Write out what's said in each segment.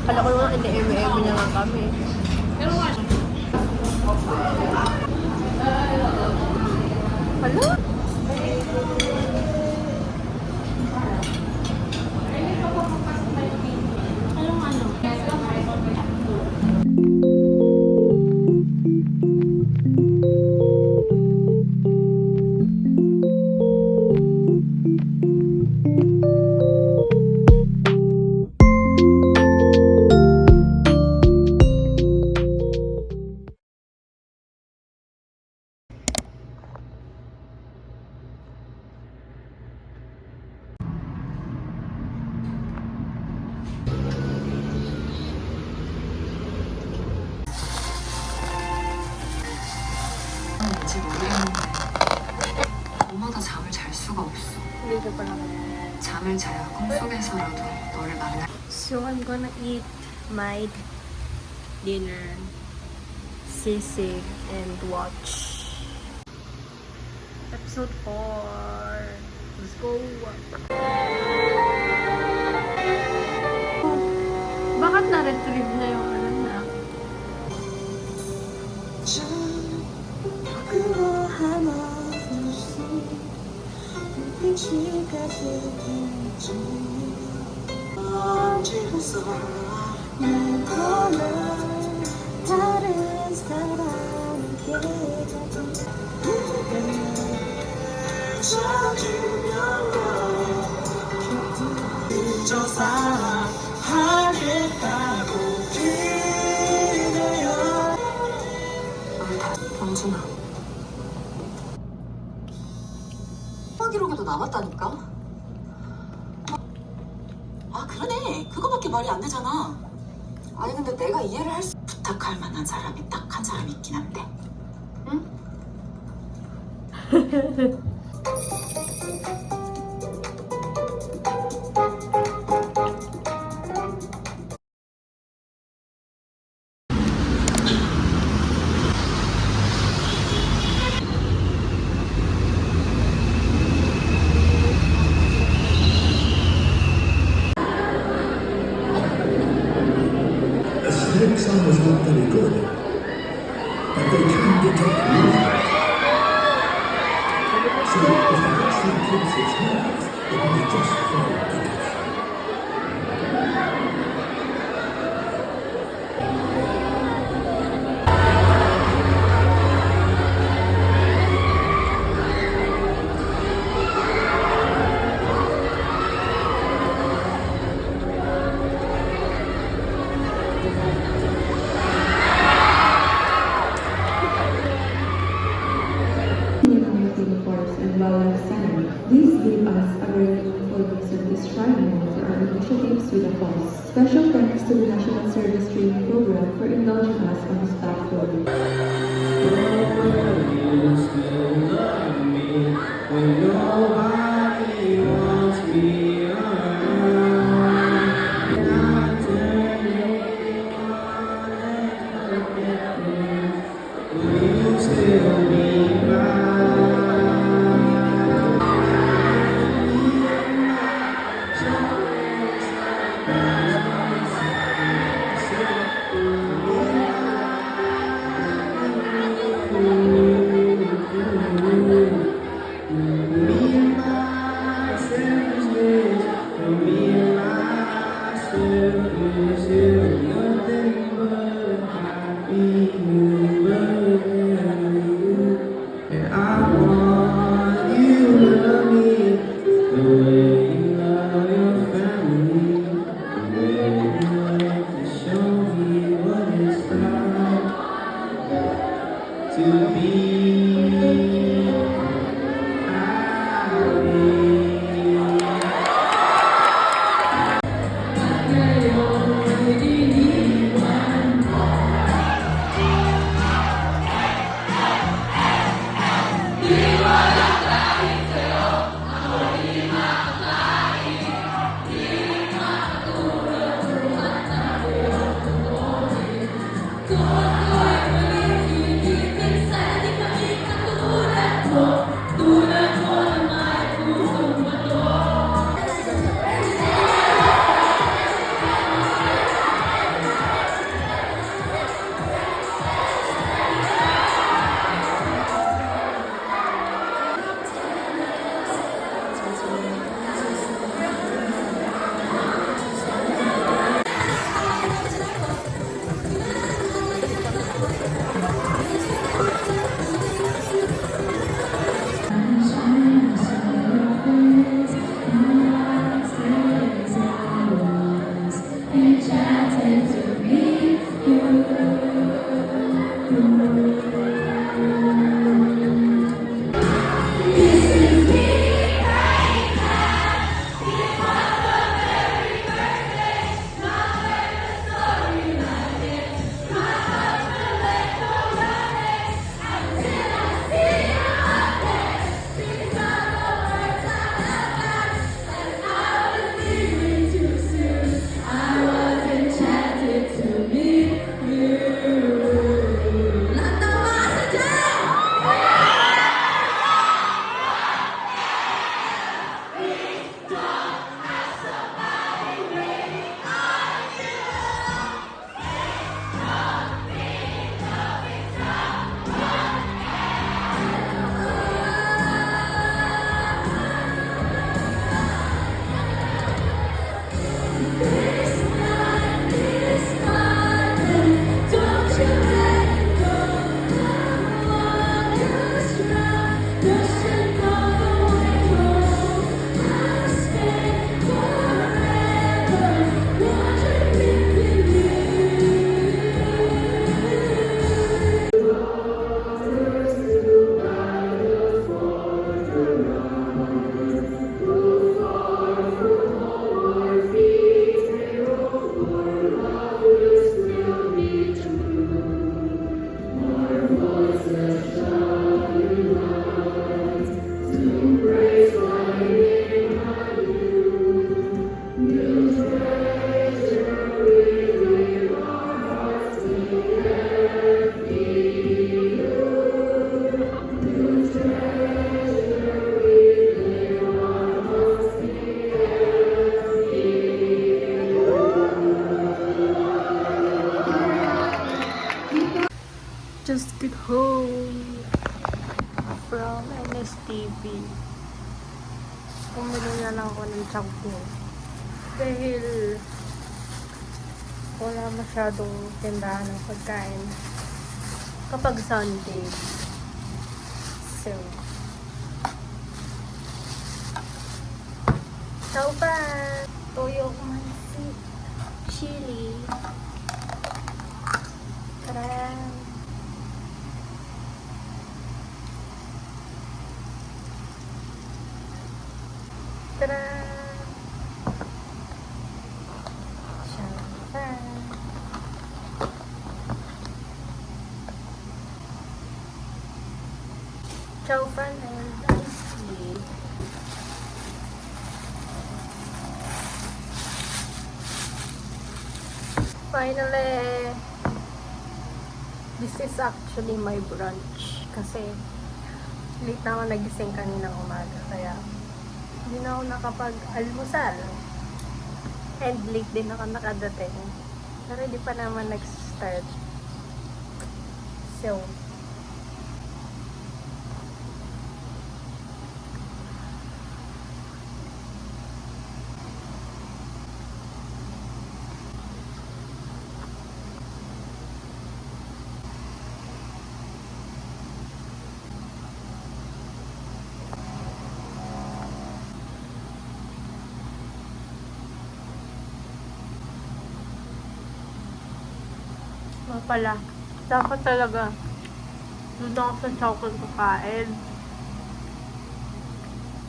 Kala ko naman ine-eme-eme niya nga kami. Hala? Anong ano? 뭔지 모르겠는데 밤마다 잠을 잘 수가 없어. Dito pa lang. 잠을 자야 꿈속에서라도 너를 만날. So, I'm gonna eat my dinner, sisig, and watch episode 4. Let's go! Bakit na-retrieve na yung ano na? 범준아, 기록에도 남았다니까? 아 그러네, 그거밖에 말이 안 되잖아. 아니 근데 내가 이해를 할 수... 부탁할 만한 사람이 딱 한 사람 있긴 한데, 응? Aesthetic sound was not very good, but they can detect movement. So if the accent keeps its nerve, it may just fall together. And wildlife center. These give us a very meaningful reason to strive more for our initiatives with a cause. Special thanks to the National Service Training Program for indulging us on this platform. Nothing but happiness. to be. Just get home from NSTV. Bumili na lang ako ng shampoo. Dahil wala masyadong tindahan ng pagkain kapag Sunday. So, saupan! Toyo mansi. Chili. Tara! Tara! Champagne. Champagne and iced tea. Finally, this is actually my brunch. Kasi, late na ako nagising kaninang umaga. Kaya, hindi na ako nakapag-almusal. And late din ako nakadating. Pero hindi pa naman nag-start. So, pala. Dapat talaga Doon ako sa chocolate kakain.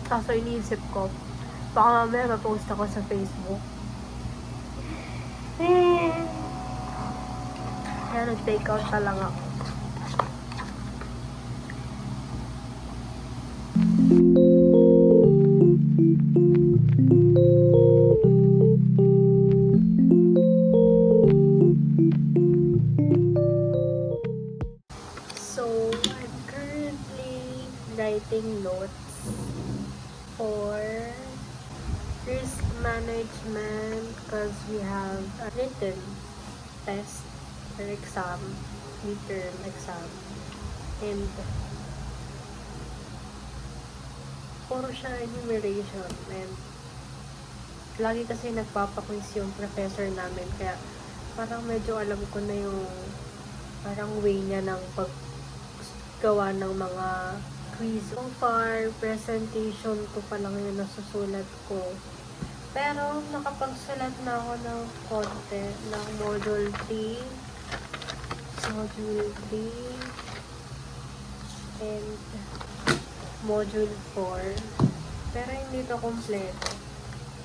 Kaso iniisip ko, baka mamaya ma-post ako sa Facebook. Kaya nag-take out na lang ako. So, I'm currently writing notes for risk management because we have a written test or exam, midterm exam, and puro siya enumeration, and lagi kasi nagpapaquiz yung professor namin, kaya parang medyo alam ko na yung parang way niya ng paggawa ng mga quiz. So far, presentation ko pa lang yung nasusulat ko. Pero, nakapagsulat na ako ng konti ng Module 3, and Module 4. Pero hindi to kompleto.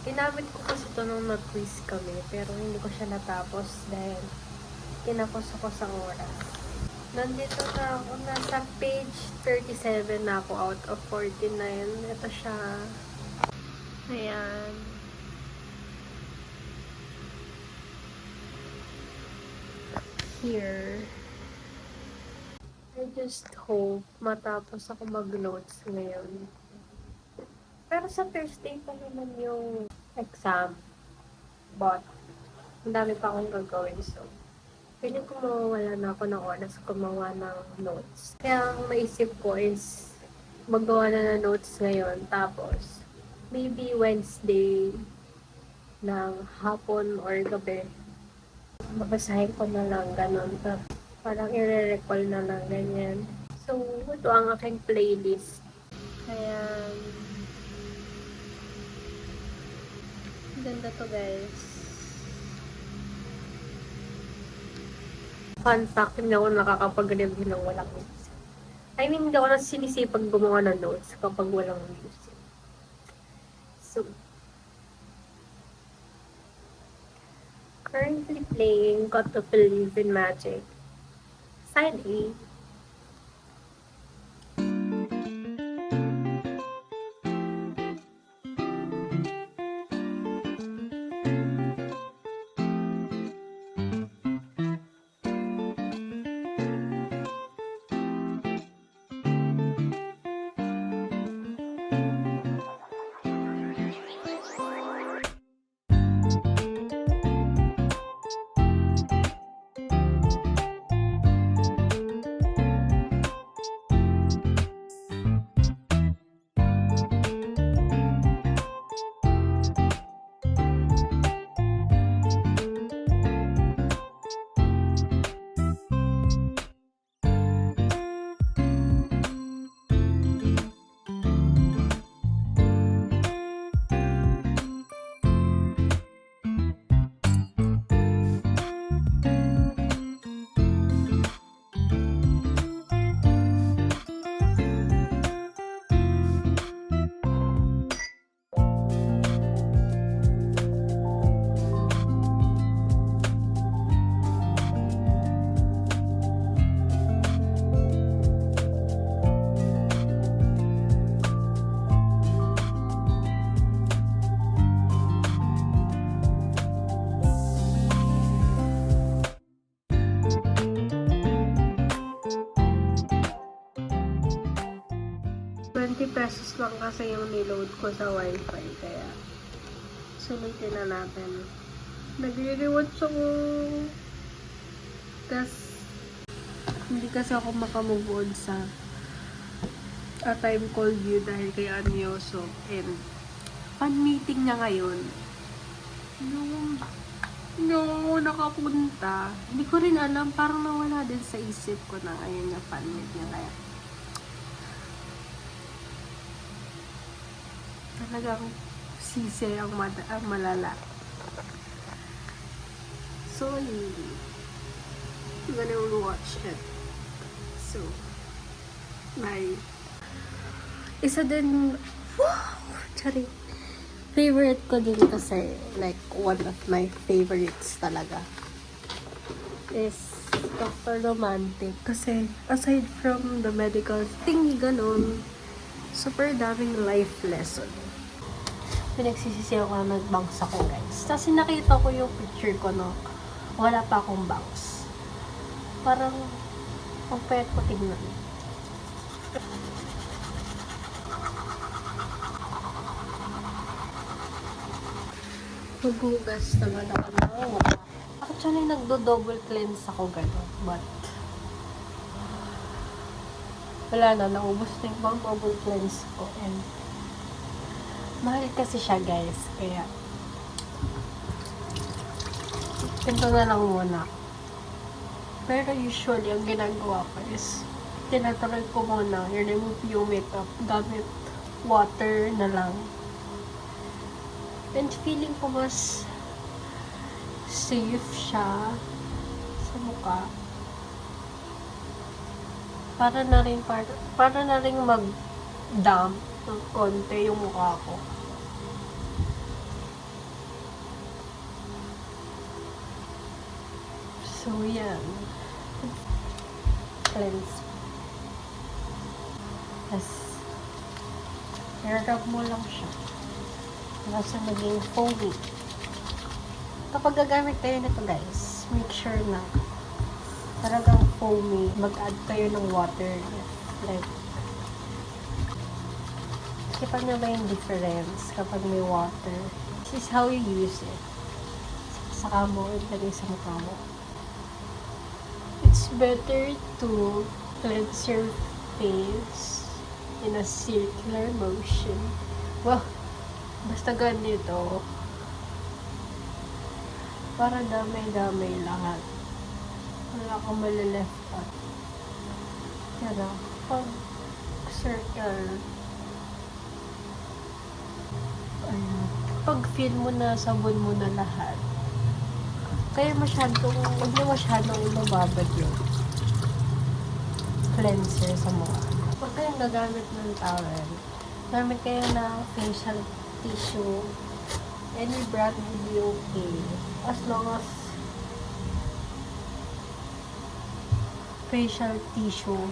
Ginamit ko kasi ito nung nag-quiz kami, pero hindi ko siya natapos dahil kinapos ako sa oras. Nandito na ako, nasa page 37 na ako out of 49. Ito siya. Ayan. Here. I just hope matapos ako mag-notes ngayon. Pero sa Thursday pa naman yung exam. But, ang dami pa akong gagawin. So, feeling ko mawawala na ako ng oras gumawa ng notes. Kaya ang maisip ko is magawa na ng notes ngayon. Tapos, maybe Wednesday ng hapon or gabi, babasahin ko na lang ganun. Parang i-recall na lang ganyan. So, ito ang aking playlist. Kaya, ganda to guys. Fun fact, hindi ako nakakapag-review ng walang music. I mean, hindi ako na sinisipag gumawa ng notes kapag walang music. So, currently playing Got to Believe in Magic. Side A. $20 lang kasi yung niload ko sa wifi, kaya sulitin na natin. Nagre-rewatch ako. Tas hindi kasi ako makamove on sa A Time Called You dahil kay Anyoso, and fan meeting niya ngayon. No, nakapunta. Hindi ko rin alam, parang nawala din sa isip ko na ngayon na fan meet niya, kaya talagang sisi ang malala. So, I'm gonna watch it. So, Bye. Isa din, sorry. Favorite ko din kasi, like, one of my favorites talaga is Dr. Romantic. Kasi, aside from the medical thingy, ganun, super daming life lesson. Pinagsisisihan ko na nag-bangs ako, guys. Kasi nakita ko yung picture ko, no, wala pa akong bangs. Parang, ang payat ko tingnan. Maghugas naman ako ng mukha. Actually, nagdo-double cleanse ako gano'n. But, wala na. Naubos na yung pang double cleanse ko. And, mahal kasi siya, guys. Kaya, ito na lang muna. Pero usually, ang ginagawa ko is, tinatry ko muna i-remove yung makeup gamit water na lang. And feeling ko mas safe siya sa mukha. Para na rin mag-damp ng konti yung mukha ko. So, yan. Cleanse. Tapos, i-rub mo lang siya. Nasa maging foamy. Kapag gagamit kayo nito, guys, make sure na talagang foamy. Mag-add kayo ng water. Like, kita nyo ba yung difference kapag may water? This is how you use it. Saka mo, ilagay sa mukha mo. It's better to cleanse your face in a circular motion. Well, basta ganito. Para damay-damay lahat. Wala akong malaleft out. Yan o. Pag circle. Ayun. Pag feel mo na, sabon mo na lahat. Kaya huwag na masyadong ibababad yung cleanser sa mukha. Huwag kayong gagamit ng towel. Gamit kayo ng facial tissue. Any brand will be okay. As long as facial tissue.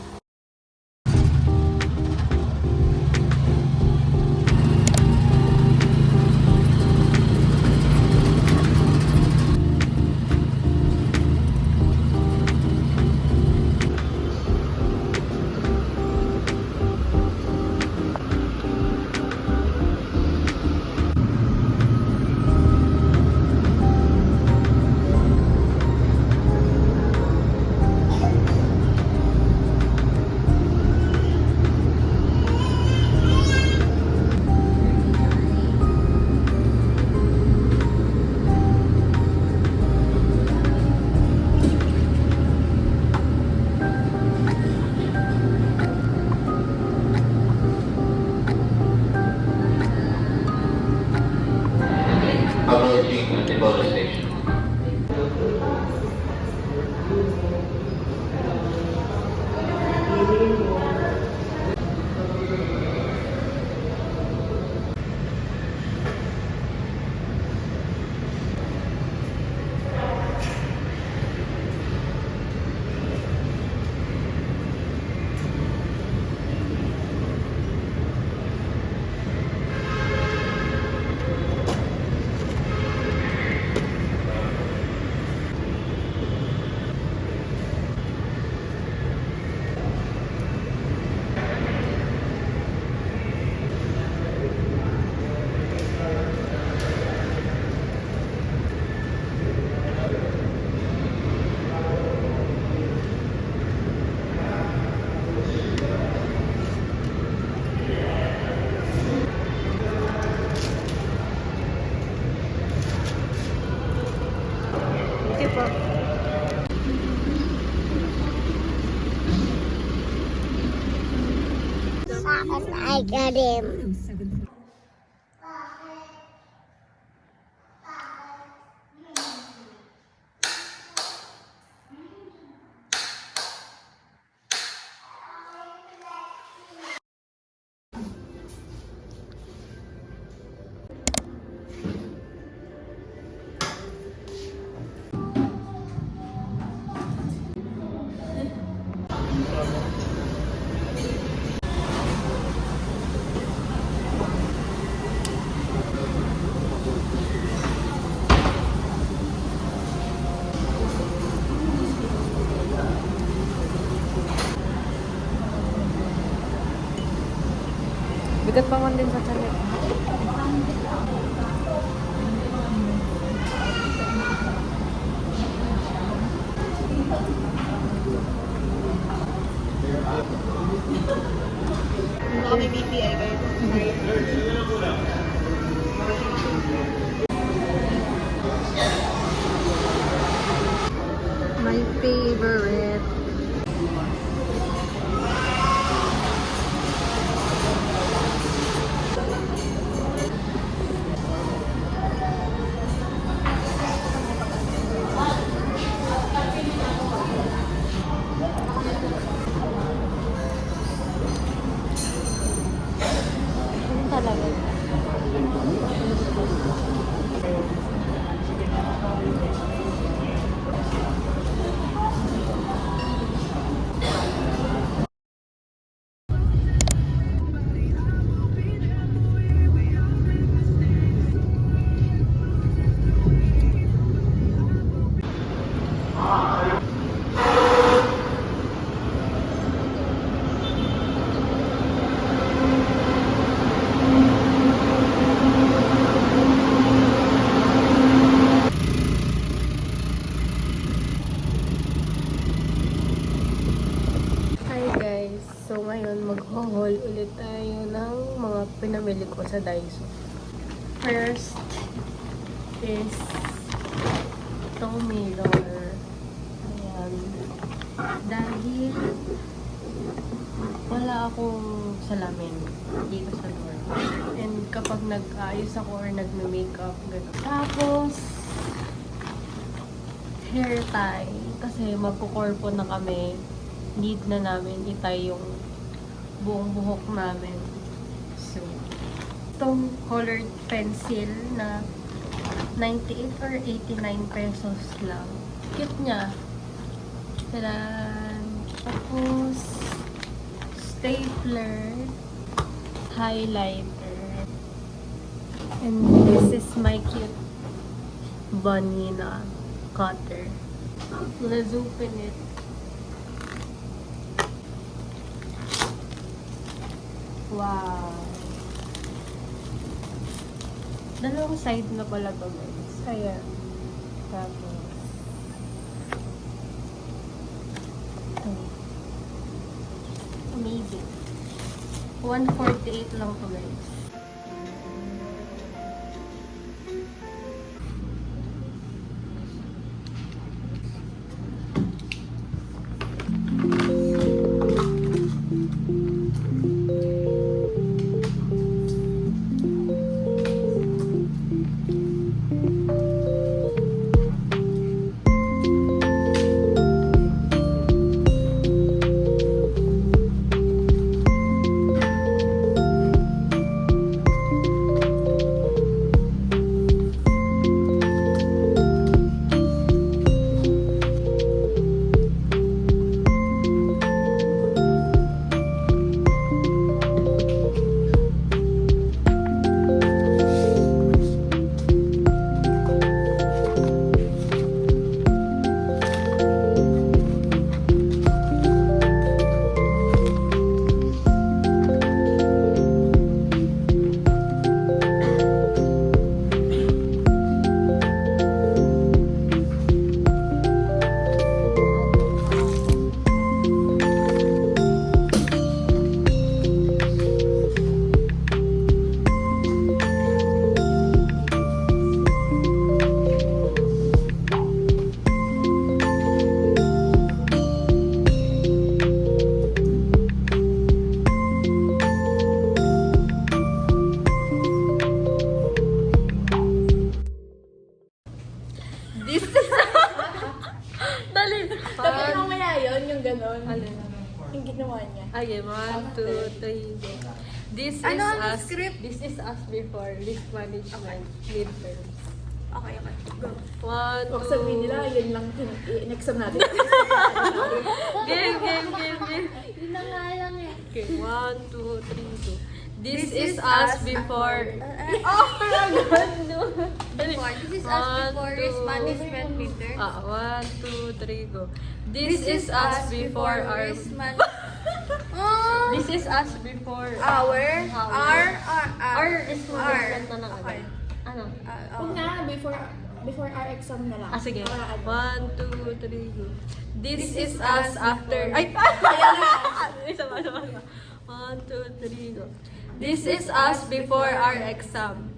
Approaching Antipolo Station. Okay po. Saan ay galim? Bigat pa man din sa tiyan. My favorite. Ano talaga? Hi guys! So ngayon mag-haul ulit tayo ng mga pinamili ko sa Daiso. First is itong mirror. Ayan. Dahil wala akong salamin dito sa door. And kapag nag-ayos ako or nagme-makeup, gano'n. Tapos, hair tie. Kasi magkukorpo na kami. Need na namin itay yung buong buhok namin. So, itong colored pencil na 98 or 89 pesos lang. Cute niya. Tadan! Tapos, stapler, highlighter, and this is my cute bunny na cutter. Let's open it. Wow! Dalawang side na pala to guys. Ayan. Tapos, ito. Amazing. 148 lang to guys. Dapat mamaya yun, yung gano'n. Yung ginawa niya. Okay, 1, 2, 3, go. This is us. This is us before risk management midterms. Okay, okay. Go. 1, 2. Huwag sabihin nila, yun lang in-exam natin. Game. Yun na nga lang eh. Okay, 1, 2, 3, go. This is us before. This is us before risk management meter. 1, 2, 3, go. This is us before our. Oh! This This is us before. Our is management na lang. Okay. Ano? Huwag na, before our exam na lang. Ah, sige. Para ano. 1, 2, 3, go. This is us after... Ay! Isa ba? 1, 2, 3, go. This is us before our exam.